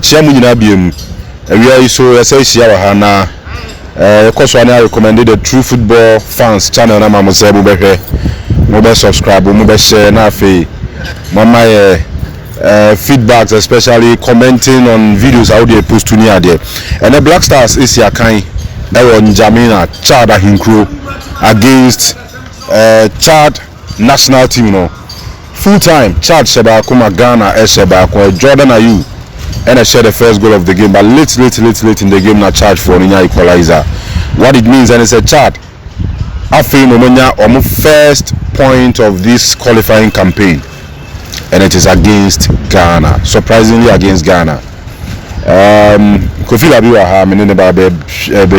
chia mu nyina biem awia so esa hia wa ha na koso na recommended the True Football Fans channel na ma mo se bu behwe mo be subscribe mo be share na afi mama feedbacks, especially commenting on videos how they post to near there. And the Black Stars is here kind on Jamina Chad Ahinkro against Chad national team, you know. Full time Chad Sheba Kuma Ghana Sheba Jordan Ayew and I share the first goal of the game, but late in the game na charge for Ninya equalizer. What it means, and it's a Chad Afi Momonya on first point of this qualifying campaign. And it is against Ghana, surprisingly against Ghana. Kofi Labiwa ha menene ba be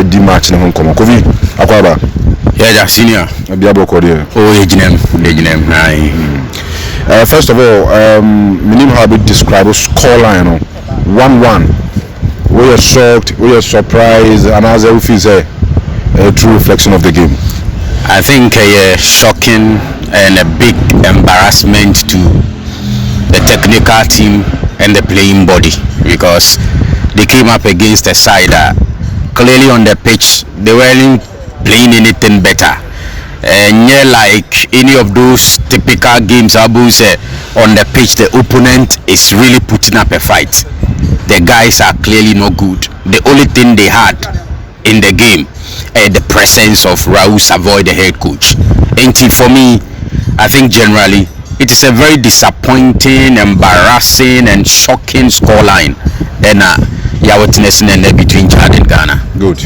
di match na Hong Kofi akwaba. Yeah, senior. Abiabo Kodie. Oh, ejinem. First of all, minim how be describe score line 1-1. We are shocked, we are surprised, and as we feel a true reflection of the game. I think a shocking and a big embarrassment to the technical team and the playing body, because they came up against a side that clearly on the pitch they weren't playing anything better, and yeah, like any of those typical games Abu say on the pitch the opponent is really putting up a fight. The guys are clearly not good. The only thing they had in the game the presence of Raul Savoy, the head coach. And for me, I think generally it is a very disappointing, embarrassing and shocking scoreline. And yeah, witness between Chad and Ghana. Good.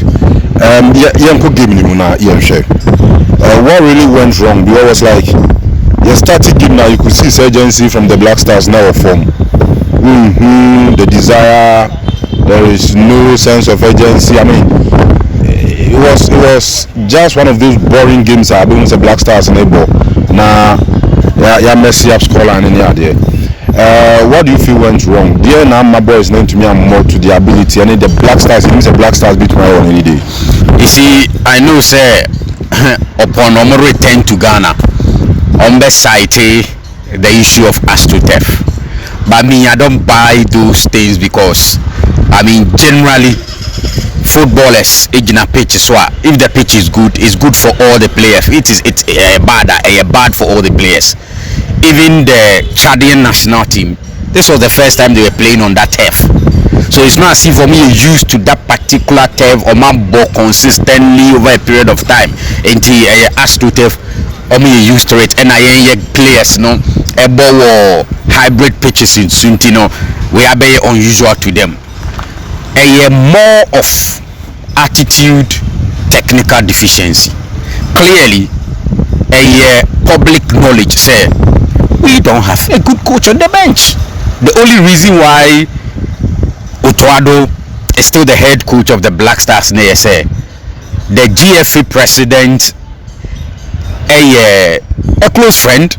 What really went wrong? Because it was like you started game now, you could see this urgency from the Black Stars now form. The desire, there is no sense of urgency. I mean, it was just one of those boring games I've been with the Black Stars in the ball. Now yeah, messy up scoreline in there. What do you feel went wrong? Dear now my boys named to me more to the ability, and the Black Stars, it means the Black Stars beat my own any day. You see, I know say upon our return to Ghana, on the site the issue of AstroTurf. But I don't buy those things, because I mean generally footballers in a pitch is what if the pitch is good, it's good for all the players. It's bad for all the players. Even the Chadian national team, this was the first time they were playing on that turf, so it's not as if for me used to that particular turf or my ball consistently over a period of time until AstroTurf or me used to it. And I players no a ball hybrid pitches in Suntino, we are very unusual to them. More of attitude, technical deficiency. Clearly a public knowledge say we don't have a good coach on the bench. The only reason why Otto is still the head coach of the Black Stars, say the GFA president a close friend,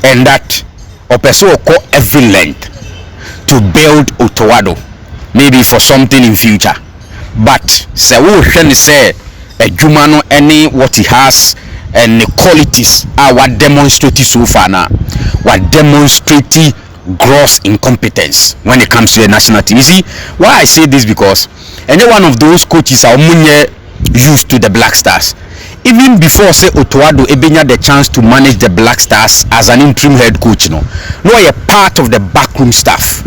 and that a person will go every length to build Otto maybe for something in future. But say we say a Jumano any what he has and the qualities are what demonstrated so far now, what demonstrated gross incompetence when it comes to the national team. You see why I say this? Because any one of those coaches are used to the Black Stars. Even before say Otoado Ebenya the chance to manage the Black Stars as an interim head coach, no a part of the backroom staff.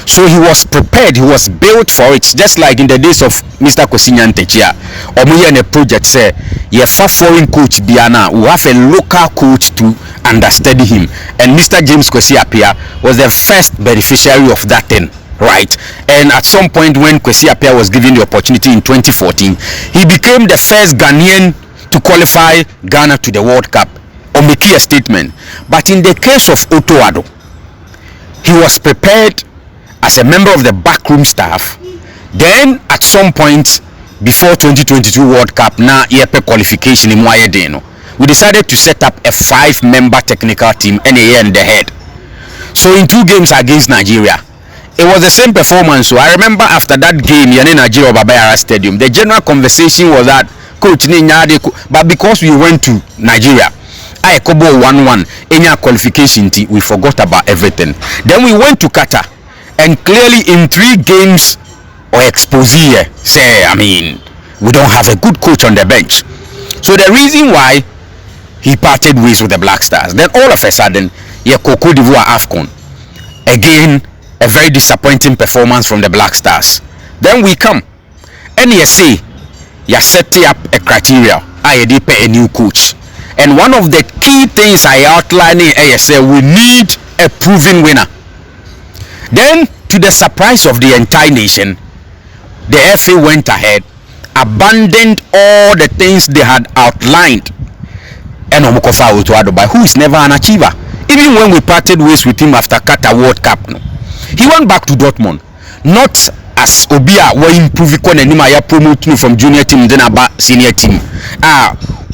So he was prepared, he was built for it, just like in the days of Mr. Kosinyan Techia. Omuye in a project say, yeah, foreign coach Biana, we have a local coach to understudy him. And Mr. James Kwesi Appiah was the first beneficiary of that thing, right? And at some point when Kwesi Appiah was given the opportunity in 2014, he became the first Ghanaian to qualify Ghana to the World Cup, or make a statement. But in the case of Otoado, he was prepared as a member of the backroom staff. Then at some point before 2022 World Cup, now EPE qualification in Wayedeno, we decided to set up a 5-member technical team and a year in the head. So in 2 games against Nigeria, it was the same performance. So I remember after that game in Nigeria Babayara Stadium, the general conversation was that coach Ninyade, but because we went to Nigeria, I kobo 1-1 any qualification we forgot about everything. Then we went to Qatar. And clearly in 3 games or expose here, say, I mean, we don't have a good coach on the bench. So the reason why he parted ways with the Black Stars, then all of a sudden, Cote d'Ivoire AFCON. Again, a very disappointing performance from the Black Stars. Then we come, and you see, you're setting up a criteria, I pay a new coach. And one of the key things I outlined here, say we need a proven winner. Then, to the surprise of the entire nation, the FA went ahead, abandoned all the things they had outlined, and Omokofa Otto Addo, who is never an achiever. Even when we parted ways with him after Qatar World Cup, no, he went back to Dortmund, not as Obia were improving Konenima promoting from junior team then about senior team,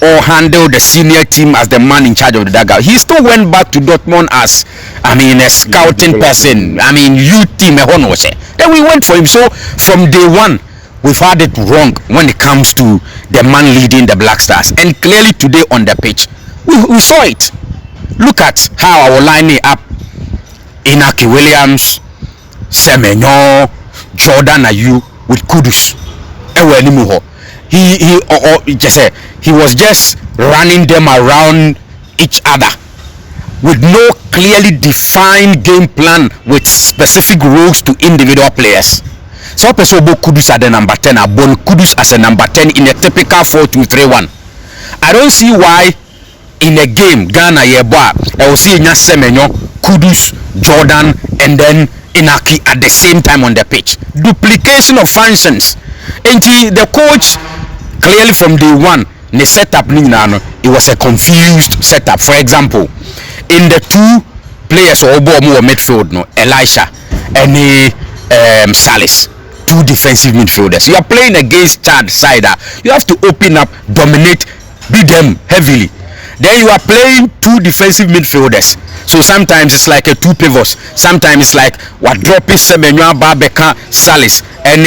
or handle the senior team as the man in charge of the dugout. He still went back to Dortmund as, I mean, a scouting person. I mean, youth team. Then we went for him. So from day one, we've had it wrong when it comes to the man leading the Black Stars. And clearly today on the pitch, we saw it. Look at how our line up: Inaki Williams, Semenyo, Jordan Ayew with Kudus. He was just running them around each other with no clearly defined game plan with specific roles to individual players. So Pesobo Kudus at the number 10, Abon Kudus as a number 10 in a typical 4-2-3-1. I don't see why in a game Ghana Yeboah I will see Semenyo, Kudus, Jordan, and then Inaki at the same time on the pitch. Duplication of functions. And the coach clearly from day one, the setup it was a confused setup. For example, in the 2 players or midfield, no, Elisha and Salis, 2 defensive midfielders. You are playing against Chad side. You have to open up, dominate, beat them heavily. Then you are playing 2 defensive midfielders. So sometimes it's like a 2 pivots. Sometimes it's like what dropping Semenyo, Babeka, Salis, and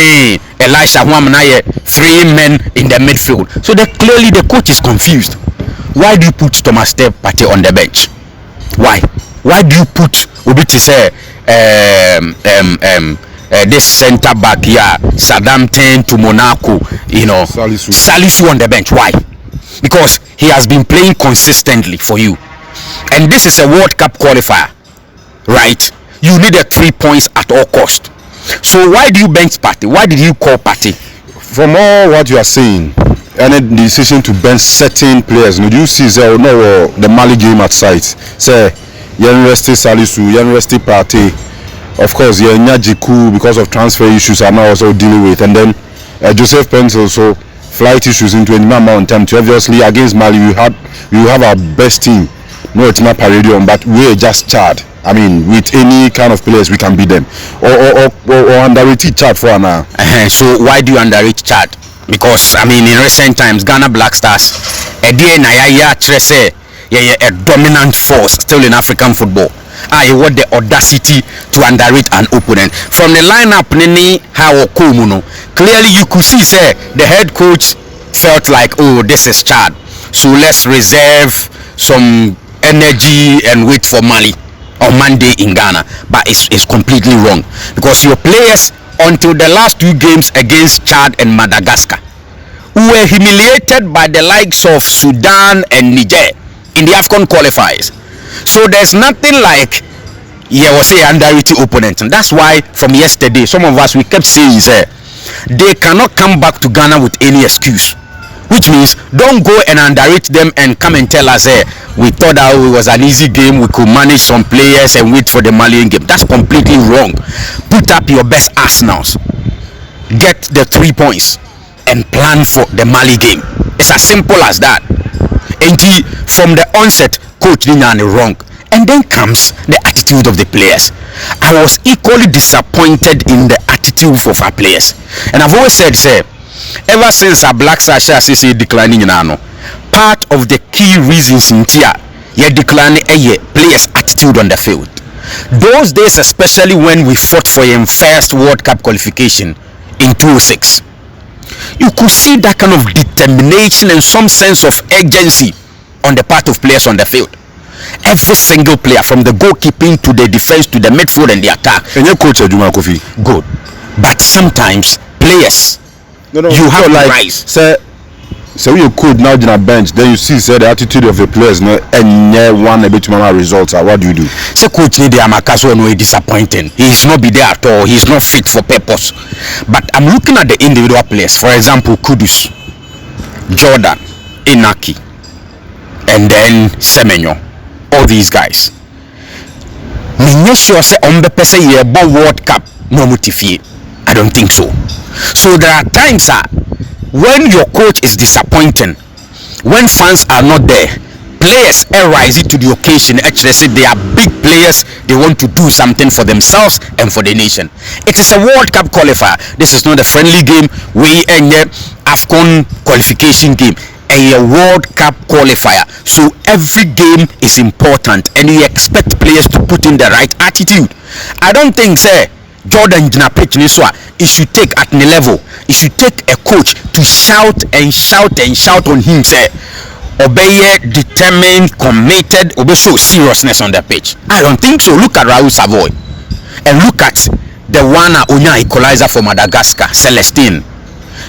Elisha Wamanaye, 3 men in the midfield. So clearly the coach is confused. Why do you put Thomas Partey on the bench? Why? Why do you put Obiti this centre back here, Saddam Ten to Monaco, Salisu on the bench? Why? Because he has been playing consistently for you. And this is a World Cup qualifier, right? You needed 3 points at all cost. So why do you bench Partey? Why did you call Partey? From all what you are saying, any decision to bench certain players, do you see the Mali game at sight? Say, University Salisu, University Partey, of course, Nyajiku because of transfer issues are now also dealing with, and then Joseph Pencil, so flight issues into any amount of time. Obviously, against Mali, we have our best team. No, it's not Paradium, but we're just Chad. I mean, with any kind of players, we can beat them. Or underrate Chad for now. So why do you underrate Chad? Because I mean, in recent times, Ghana Black Stars, a dominant force still in African football. I want the audacity to underrate an opponent. From the lineup, clearly you could see, say, the head coach felt like, oh, this is Chad, so let's reserve some energy and wait for Mali on Monday in Ghana. But it's completely wrong, because your players until the last 2 games against Chad and Madagascar, who were humiliated by the likes of Sudan and Niger in the AFCON qualifiers. So there's nothing like was a underrated opponent, and that's why from yesterday some of us we kept saying they cannot come back to Ghana with any excuse, which means don't go and underrate them and come and tell us we thought that it was an easy game, we could manage some players and wait for the Malian game. That's completely wrong. Put up your best arsenals, get the 3 points, and plan for the Mali game. It's as simple as that. And from the onset, coach Dinyani wrong. And then comes the attitude of the players. I was equally disappointed in the attitude of our players. And I've always said, ever since our Black Stars declining in Ano, part of the key reasons in Tia, declining players' attitude on the field. Those days, especially when we fought for a first World Cup qualification in 2006, you could see that kind of determination and some sense of urgency on the part of players on the field. every single player from the goalkeeping to the defense to the midfield and the attack. And your coach Ejuma Kofi. Good, but sometimes players No, you have to like rise. So you could now in a bench, then you see the attitude of the players, no, and one a bit more results. What do? So coach need the Amakaso no disappointing. He's not be there at all. He's not fit for purpose. But I'm looking at the individual players. For example, Kudus, Jordan, Inaki, and then Semenyo. All these guys. Me sure say on the person year World Cup no motivate. I don't think so. So there are times when your coach is disappointing, when fans are not there, players rise to the occasion. Actually, say they are big players. They want to do something for themselves and for the nation. It is a World Cup qualifier. This is not a friendly game. We and AFCON qualification game. A World Cup qualifier. So every game is important, and you expect players to put in the right attitude. I don't think Jordan Jina it should take at the level. It should take a coach to shout and shout and shout on him. Obey, determined, committed, obey, show seriousness on the pitch. I don't think so. Look at Raul Savoy, and look at the one Onya equalizer for Madagascar, Celestine.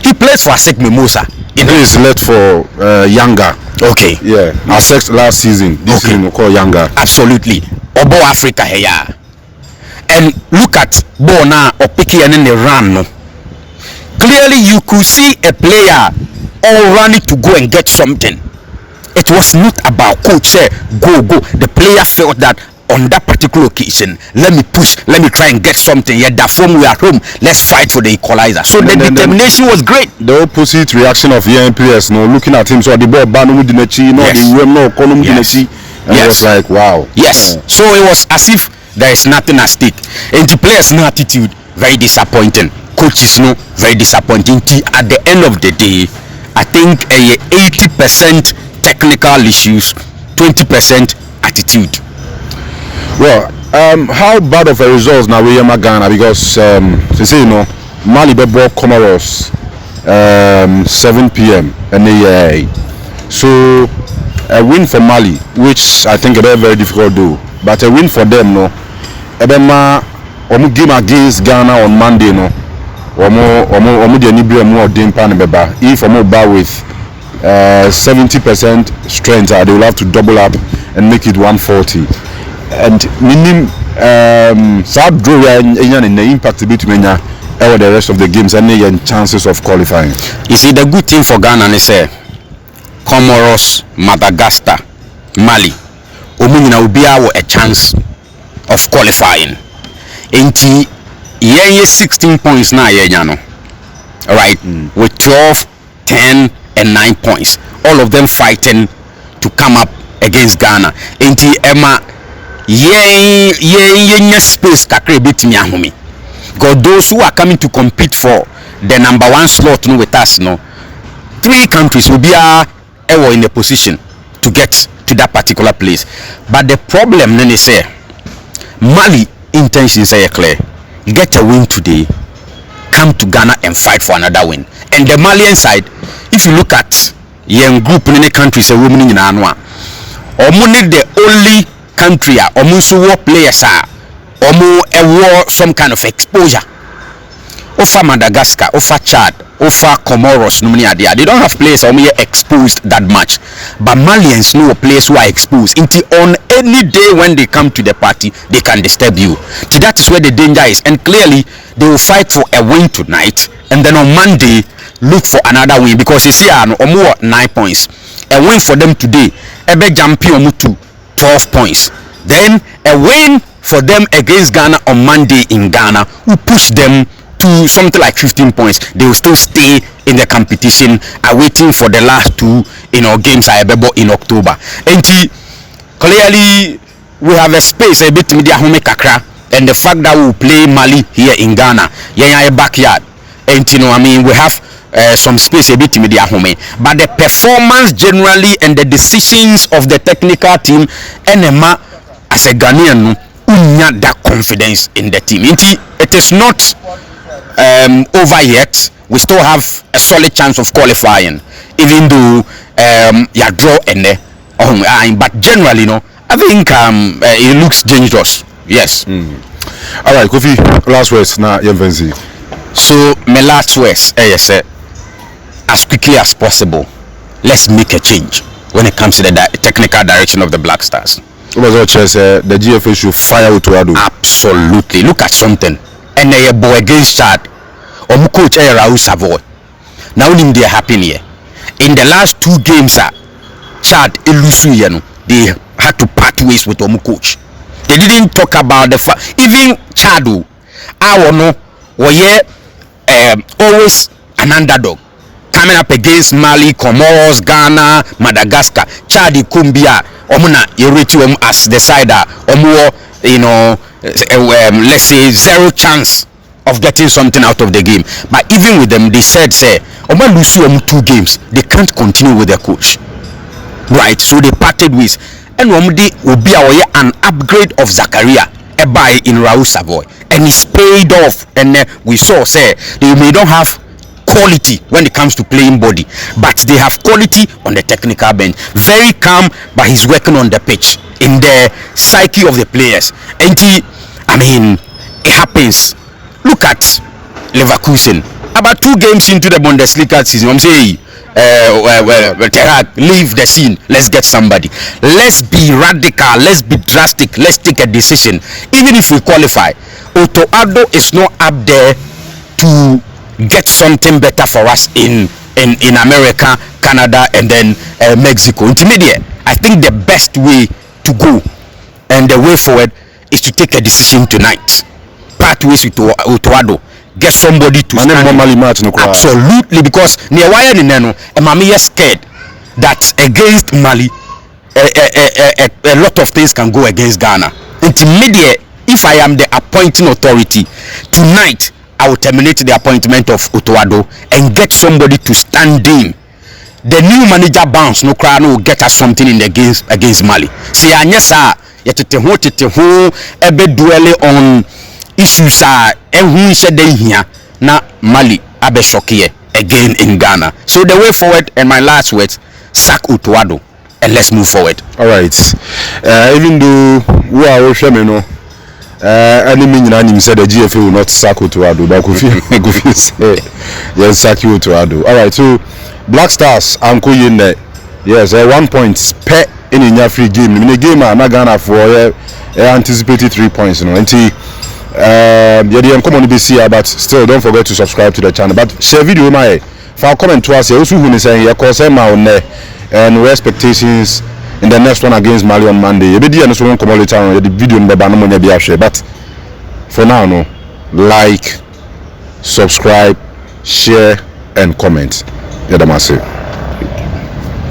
He plays for ASEC Mimosa. He is left for Yanga. Okay. Yeah. ASEC last season. This season we call Yanga. Absolutely. Obo Africa here. And look at Bona or Piki and then they run. No? Clearly you could see a player all running to go and get something. It was not about coach say go. The player felt that on that particular occasion, let me push, let me try and get something. Yeah, that from we are home, let's fight for the equalizer. So the determination was great. The opposite reaction of young players, looking at him, so the ball banu dinechi, and it was like wow. Yes. So it was as if there is nothing at stake. And the players' no attitude, very disappointing. Coaches no, very disappointing. At the end of the day, I think 80% technical issues, 20% attitude. Well, how bad of a result now we are Ghana, because they say Mali ball Comoros 7 p.m. and so a win for Mali, which I think they're very difficult to do, but a win for them Ebema game against Ghana on Monday if with 70% strength, they will have to double up and make it 140. And meaning South Korea in the impact between the rest of the games and chances of qualifying. You see, the good thing for Ghana is Comoros, Madagascar, Mali, Omuna will be a chance of qualifying. Enti ye 16 points now right? With 12, 10 and 9 points. All of them fighting to come up against Ghana. Enti Emma ye space kakre betimi ahome. Because those who are coming to compete for the number 1 slot with us 3 countries will be in a position to get to that particular place. But the problem then is Mali intentions are clear. Get a win today, come to Ghana and fight for another win. And the Malian side, if you look at young group in the countries, a woman in Anwa, or the only country or war players or some kind of exposure. Over Madagascar, over Chad, over Comoros, they don't have players exposed that much. But Malians know players who are exposed. On any day when they come to the party, they can disturb you. So that is where the danger is. And clearly, they will fight for a win tonight. And then on Monday, look for another win. Because you see, 9 points. A win for them today, ebe champion to 12 points. Then a win for them against Ghana on Monday in Ghana will push them to something like 15 points. They will still stay in the competition, awaiting for the last 2 games in October. And clearly we have a space a bit media home kakra, and the fact that we will play Mali here in Ghana, backyard, and we have some space a bit media home. But the performance generally and the decisions of the technical team, NMA as a Ghanaian, that confidence in the team. It is not over yet. We still have a solid chance of qualifying, even though you draw and but generally, I think it looks dangerous. Yes. All right, Kofi, last words now, Yemvenzi. So my last words, yes, as quickly as possible, let's make a change when it comes to the technical direction of the Black Stars. The GFA should fire Utoado. Absolutely. Look at something. And a boy against Chad. Or coach Raul Savoy. Now they are happy here. In the last 2 games, Chad Elusu, they had to part ways with Omu coach. They didn't talk about the fact. Even Chadu, I know, were always an underdog. Coming up against Mali, Comoros, Ghana, Madagascar, Chadi, Kumbia, Omuna, Yeretium as the side, let's say 0 chance of getting something out of the game. But even with them, they said, Oma Lucy 2 games, they can't continue with their coach. Right, so they parted ways. And Omdi will be an upgrade of Zakaria by in Raul Savoy. And it's paid off. And we saw, they may not have quality when it comes to playing body, but they have quality on the technical bench. Very calm, but he's working on the pitch in the psyche of the players. And it happens. Look at Leverkusen. About 2 games into the Bundesliga season, I'm saying, leave the scene. Let's get somebody. Let's be radical. Let's be drastic. Let's take a decision. Even if we qualify, Utoado is not up there to get something better for us in America, Canada, and then Mexico. Intermediate. I think the best way to go and the way forward is to take a decision tonight. Part ways with Utoado. Get somebody to stand. Absolutely, because near wire Nino, Mami is scared that against Mali, a lot of things can go against Ghana. Intermediate. If I am the appointing authority tonight, I will terminate the appointment of Utoado and get somebody to stand in. The new manager bounce no cry no get us something in the games against Mali. See, anyesa yetete ho ebe dwell on issues who said they here na Mali abe shokie again in Ghana. So the way forward, and my last words, sack Utoado and let's move forward. All right. Even though we are Shemino. Enemy Nani said the GFA will not sack Utoado, but Kofi say yes, sack Utoado. All right, so Black Stars, Uncle Yinde, yes, 1 point per in a free game. In the game, I'm not gonna for anticipated 3 points. And come on BC, but still don't forget to subscribe to the channel. But share video my for comment to us. Also, who is saying your cause and expectations. In the next one against Mali on Monday, you be there so come later on the video in the banner be share. But for now, no, like, subscribe, share, and comment. Yeah, that's it.